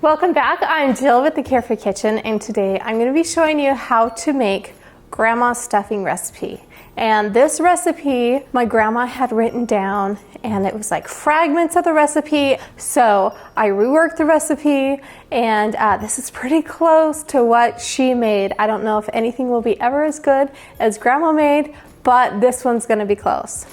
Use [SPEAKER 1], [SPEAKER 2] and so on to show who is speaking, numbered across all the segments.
[SPEAKER 1] Welcome back. I'm Jill with the Carefree Kitchen, and today I'm going to be showing you how to make grandma's stuffing recipe. And this recipe my grandma had written down, and it was like fragments of the recipe, so I reworked the recipe, and this is pretty close to what she made. I don't know if anything will be ever as good as grandma made, but this one's going to be close.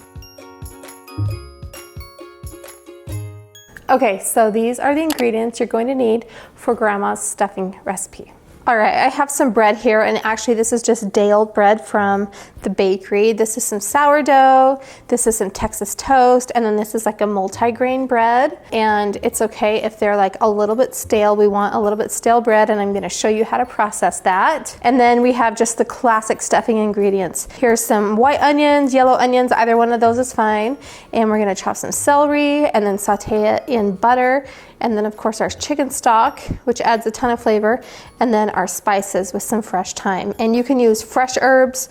[SPEAKER 1] Okay, so these are the ingredients you're going to need for grandma's stuffing recipe. All right, I have some bread here, and actually this is just day-old bread from the bakery. This is some sourdough, this is some Texas toast, and then this is like a multi-grain bread. And it's okay if they're like a little bit stale. We want a little bit stale bread, and I'm gonna show you how to process that. And then we have just the classic stuffing ingredients. Here's some white onions, yellow onions, either one of those is fine. And we're gonna chop some celery and then saute it in butter. And then of course our chicken stock, which adds a ton of flavor, and then our spices with some fresh thyme. And you can use fresh herbs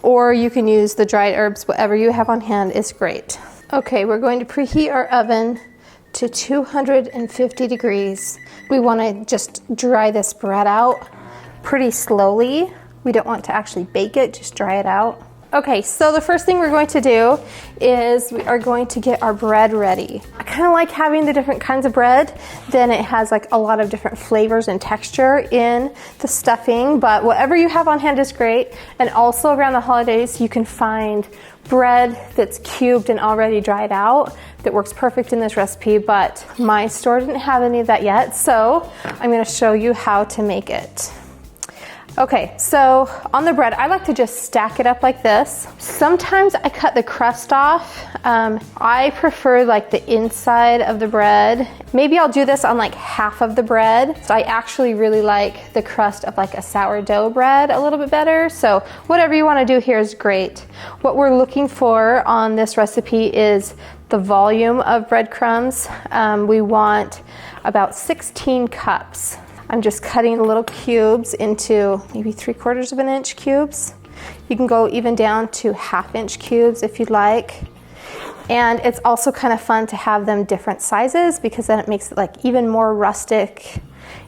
[SPEAKER 1] or you can use the dried herbs, whatever you have on hand is great. Okay, we're going to preheat our oven to 250 degrees. We want to just dry this bread out pretty slowly. We don't want to actually bake it, just dry it out. Okay, so the first thing we're going to do is we are going to get our bread ready. I kind of like having the different kinds of bread. Then it has like a lot of different flavors and texture in the stuffing, but whatever you have on hand is great. And also around the holidays, you can find bread that's cubed and already dried out that works perfect in this recipe, but my store didn't have any of that yet, so I'm going to show you how to make it. Okay, so on the bread, I like to just stack it up like this. Sometimes I cut the crust off. I prefer like the inside of the bread. Maybe I'll do this on like half of the bread. So I actually really like the crust of like a sourdough bread a little bit better. So whatever you want to do here is great. What we're looking for on this recipe is the volume of breadcrumbs. We want about 16 cups. I'm just cutting little cubes into maybe 3/4 of an inch cubes. You can go even down to 1/2 inch cubes if you'd like. And it's also kind of fun to have them different sizes because then it makes it like even more rustic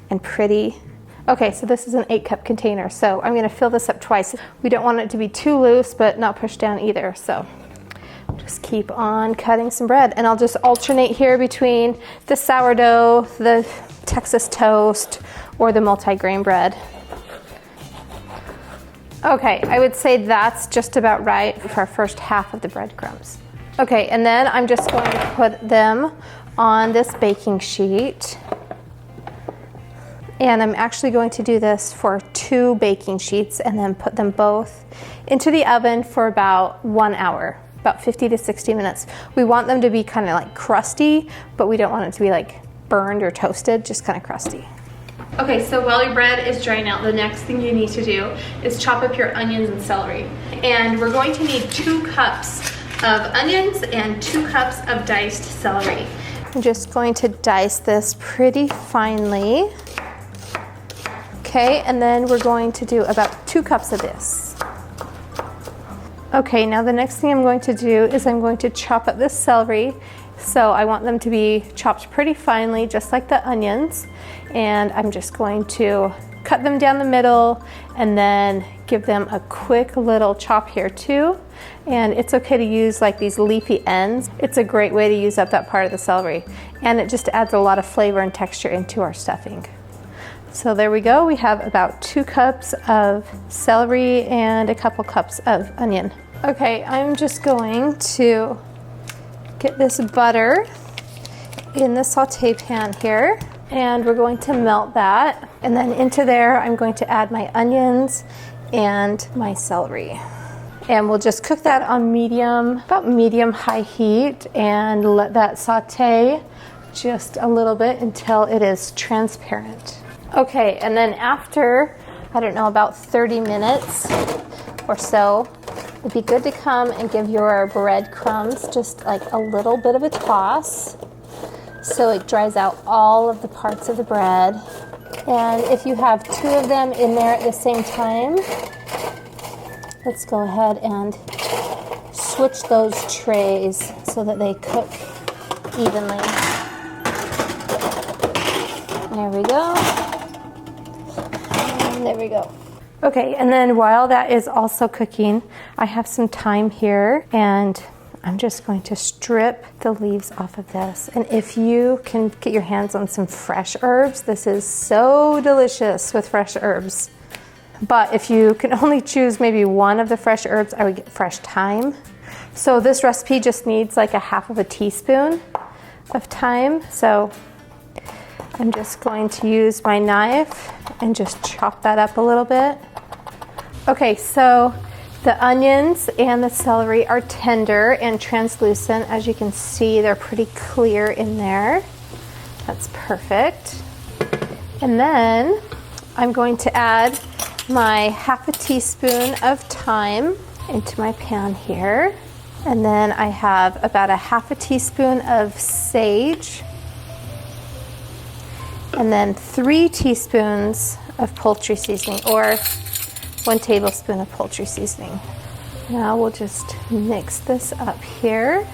[SPEAKER 1] and pretty. Okay, so this is an 8-cup container, so I'm gonna fill this up twice. We don't want it to be too loose, but not pushed down either, so just keep on cutting some bread. And I'll just alternate here between the sourdough, the Texas toast, or the multi-grain bread. Okay, I would say that's just about right for our first half of the breadcrumbs. Okay, and then I'm just going to put them on this baking sheet. And I'm actually going to do this for 2 baking sheets and then put them both into the oven for about 1 hour. About 50 to 60 minutes. We want them to be kind of like crusty, but we don't want it to be like burned or toasted, just kind of crusty. Okay, so while your bread is drying out, the next thing you need to do is chop up your onions and celery. And we're going to need 2 cups of onions and 2 cups of diced celery. I'm just going to dice this pretty finely. Okay, and then we're going to do about 2 cups of this. Okay, now the next thing I'm going to do is I'm going to chop up this celery. So I want them to be chopped pretty finely, just like the onions. And I'm just going to cut them down the middle and then give them a quick little chop here too. And it's okay to use like these leafy ends. It's a great way to use up that part of the celery. And it just adds a lot of flavor and texture into our stuffing. So there we go. We have about 2 cups of celery and a couple cups of onion. Okay, I'm just going to get this butter in the saute pan here, and we're going to melt that. And then into there, I'm going to add my onions and my celery. And we'll just cook that on about medium-high heat, and let that saute just a little bit until it is transparent. Okay, and then after, I don't know, about 30 minutes or so, it'd be good to come and give your breadcrumbs just like a little bit of a toss so it dries out all of the parts of the bread. And if you have 2 of them in there at the same time, let's go ahead and switch those trays so that they cook evenly. There we go. And there we go. Okay, and then while that is also cooking, I have some thyme here, and I'm just going to strip the leaves off of this. And if you can get your hands on some fresh herbs, this is so delicious with fresh herbs. But if you can only choose maybe one of the fresh herbs, I would get fresh thyme. So this recipe just needs like a half of a teaspoon of thyme. So I'm just going to use my knife and just chop that up a little bit. Okay, so the onions and the celery are tender and translucent. As you can see, they're pretty clear in there. That's perfect. And then I'm going to add my half a teaspoon of thyme into my pan here. And then I have about a half a teaspoon of sage. And then 3 teaspoons of poultry seasoning, or 1 tablespoon of poultry seasoning. Now we'll just mix this up here.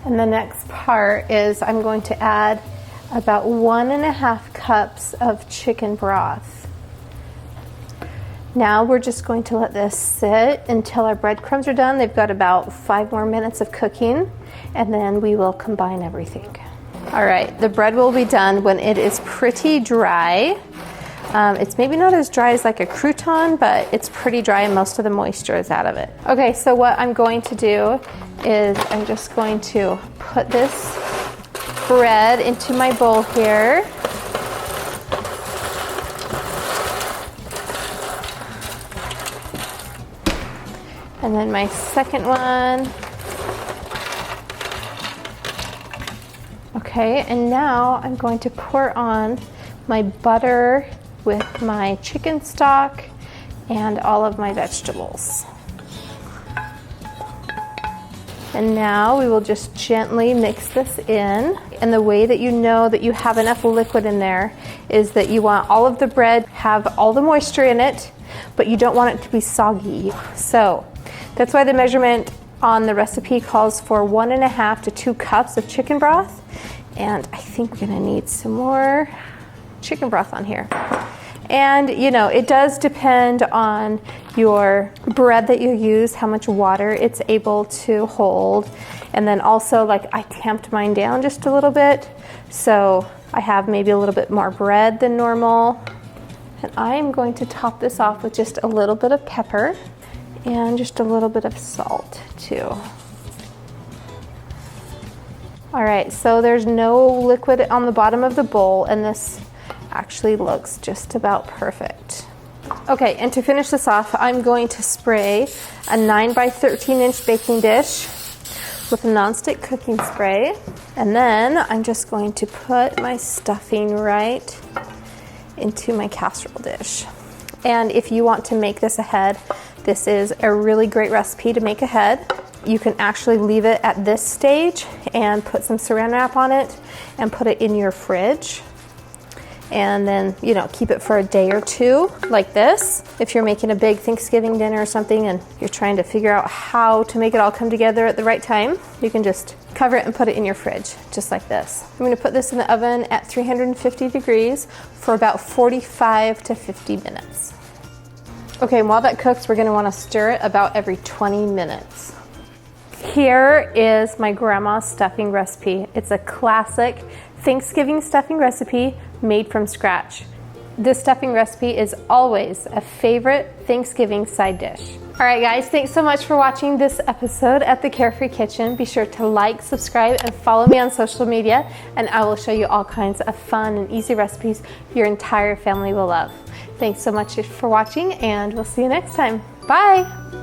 [SPEAKER 1] And the next part is I'm going to add about 1.5 cups of chicken broth. Now we're just going to let this sit until our breadcrumbs are done. They've got about 5 more minutes of cooking, and then we will combine everything. All right, the bread will be done when it is pretty dry. It's maybe not as dry as like a crouton, but it's pretty dry and most of the moisture is out of it. Okay, so what I'm going to do is I'm just going to put this bread into my bowl here. And then my second one. Okay, and now I'm going to pour on my butter with my chicken stock and all of my vegetables. And now we will just gently mix this in. And the way that you know that you have enough liquid in there is that you want all of the bread have all the moisture in it, but you don't want it to be soggy. So that's why the measurement on the recipe calls for 1.5 to 2 cups of chicken broth. And I think we're gonna need some more chicken broth on here. And you know, it does depend on your bread that you use, how much water it's able to hold. And then also, like, I tamped mine down just a little bit, so I have maybe a little bit more bread than normal. And I'm going to top this off with just a little bit of pepper and just a little bit of salt too. All right, so there's no liquid on the bottom of the bowl, and this actually looks just about perfect. Okay, and to finish this off, I'm going to spray a 9 by 13 inch baking dish with a nonstick cooking spray. And then I'm just going to put my stuffing right into my casserole dish. And if you want to make this ahead, this is a really great recipe to make ahead. You can actually leave it at this stage and put some saran wrap on it and put it in your fridge. And then, you know, keep it for a day or two like this. If you're making a big Thanksgiving dinner or something and you're trying to figure out how to make it all come together at the right time, you can just cover it and put it in your fridge, just like this. I'm gonna put this in the oven at 350 degrees for about 45 to 50 minutes. Okay, and while that cooks, we're gonna wanna stir it about every 20 minutes. Here is my grandma's stuffing recipe. It's a classic Thanksgiving stuffing recipe made from scratch. This stuffing recipe is always a favorite Thanksgiving side dish. All right, guys, thanks so much for watching this episode at the Carefree Kitchen. Be sure to like, subscribe, and follow me on social media, and I will show you all kinds of fun and easy recipes your entire family will love. Thanks so much for watching, and we'll see you next time. Bye.